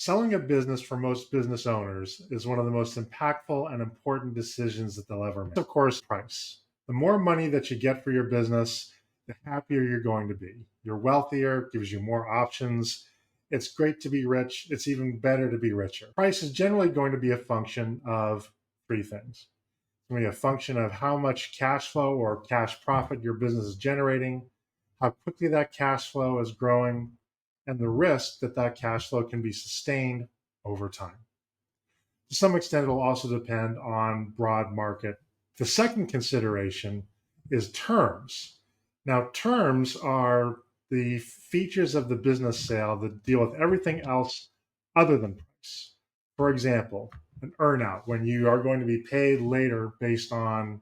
Selling a business for most business owners is one of the most impactful and important decisions that they'll ever make. Of course, price. The more money that you get for your business, the happier you're going to be. You're wealthier, gives you more options. It's great to be rich. It's even better to be richer. Price is generally going to be a function of three things. It's going to be a function of how much cash flow or cash profit your business is generating, how quickly that cash flow is growing, and the risk that that cash flow can be sustained over time. To some extent, it'll also depend on broad market. The second consideration is terms. Now, terms are the features of the business sale that deal with everything else other than price. For example, an earnout, when you are going to be paid later based on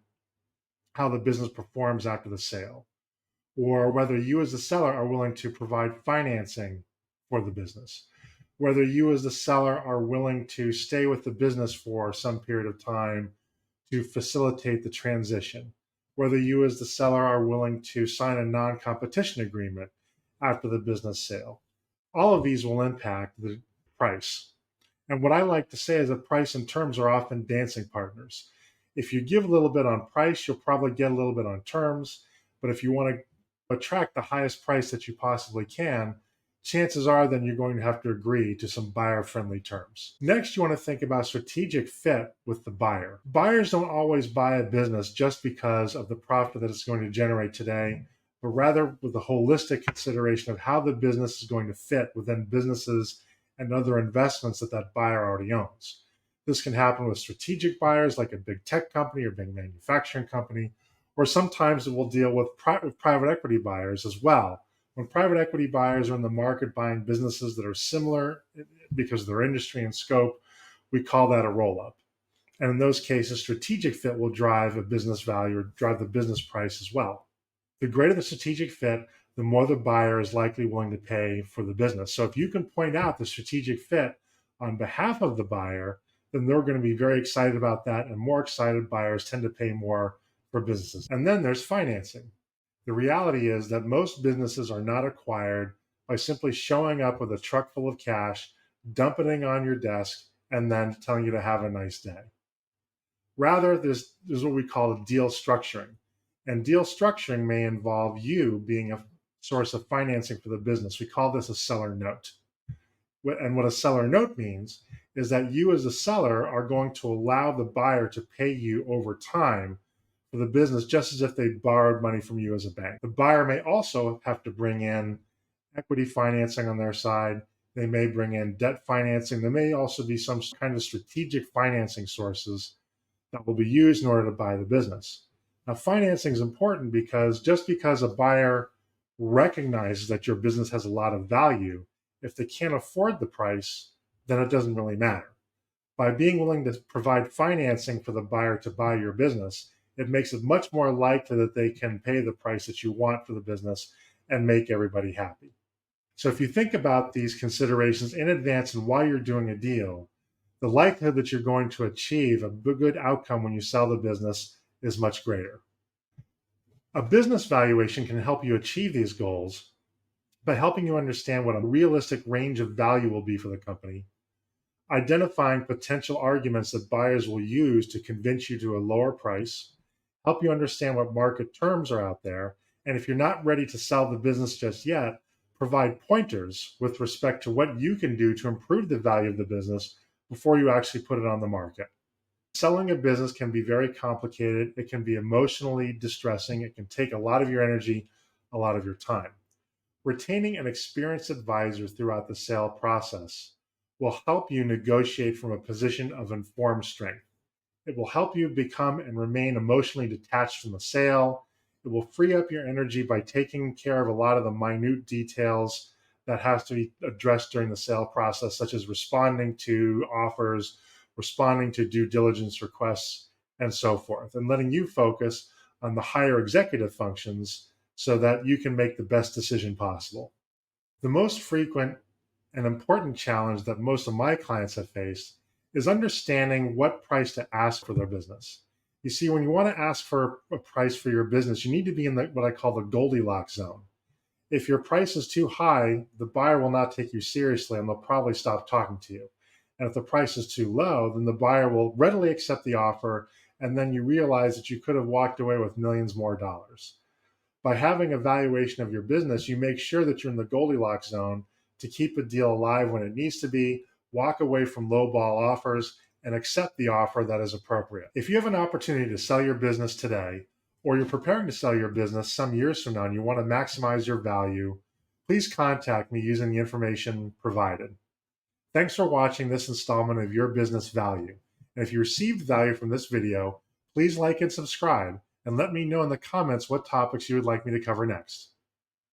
how the business performs after the sale, or whether you as the seller are willing to provide financing for the business, whether you as the seller are willing to stay with the business for some period of time to facilitate the transition, whether you as the seller are willing to sign a non-competition agreement after the business sale. All of these will impact the price. And what I like to say is that price and terms are often dancing partners. If you give a little bit on price, you'll probably get a little bit on terms. But if you want to attract the highest price that you possibly can, chances are then you're going to have to agree to some buyer-friendly terms. Next, you want to think about strategic fit with the buyer. Buyers don't always buy a business just because of the profit that it's going to generate today, but rather with the holistic consideration of how the business is going to fit within businesses and other investments that that buyer already owns. This can happen with strategic buyers like a big tech company or big manufacturing company, or sometimes it will deal with private equity buyers as well. When private equity buyers are in the market buying businesses that are similar because of their industry and scope, we call that a roll-up. And in those cases, strategic fit will drive a business value or drive the business price as well. The greater the strategic fit, the more the buyer is likely willing to pay for the business. So if you can point out the strategic fit on behalf of the buyer, then they're going to be very excited about that, and more excited buyers tend to pay more for businesses. And then there's financing. The reality is that most businesses are not acquired by simply showing up with a truck full of cash, dumping it on your desk, and then telling you to have a nice day. Rather, there's what we call deal structuring. And deal structuring may involve you being a source of financing for the business. We call this a seller note. And what a seller note means is that you as a seller are going to allow the buyer to pay you over time for the business, just as if they borrowed money from you as a bank. The buyer may also have to bring in equity financing on their side. They may bring in debt financing. There may also be some kind of strategic financing sources that will be used in order to buy the business. Now, financing is important because just because a buyer recognizes that your business has a lot of value, if they can't afford the price, then it doesn't really matter. By being willing to provide financing for the buyer to buy your business, it makes it much more likely that they can pay the price that you want for the business and make everybody happy. So if you think about these considerations in advance and while you're doing a deal, the likelihood that you're going to achieve a good outcome when you sell the business is much greater. A business valuation can help you achieve these goals by helping you understand what a realistic range of value will be for the company, identifying potential arguments that buyers will use to convince you to a lower price, help you understand what market terms are out there, and if you're not ready to sell the business just yet, provide pointers with respect to what you can do to improve the value of the business before you actually put it on the market. Selling a business can be very complicated. It can be emotionally distressing. It can take a lot of your energy, a lot of your time. Retaining an experienced advisor throughout the sale process will help you negotiate from a position of informed strength. It will help you become and remain emotionally detached from the sale. It will free up your energy by taking care of a lot of the minute details that has to be addressed during the sale process, such as responding to offers, responding to due diligence requests, and so forth, and letting you focus on the higher executive functions so that you can make the best decision possible. The most frequent and important challenge that most of my clients have faced is understanding what price to ask for their business. You see, when you want to ask for a price for your business, you need to be in what I call the Goldilocks zone. If your price is too high, the buyer will not take you seriously and they'll probably stop talking to you. And if the price is too low, then the buyer will readily accept the offer, and then you realize that you could have walked away with millions more dollars. By having a valuation of your business, you make sure that you're in the Goldilocks zone to keep a deal alive when it needs to be, walk away from lowball offers, and accept the offer that is appropriate. If you have an opportunity to sell your business today, or you're preparing to sell your business some years from now and you want to maximize your value, please contact me using the information provided. Thanks for watching this installment of Your Business Value. And if you received value from this video, please like and subscribe, and let me know in the comments what topics you would like me to cover next.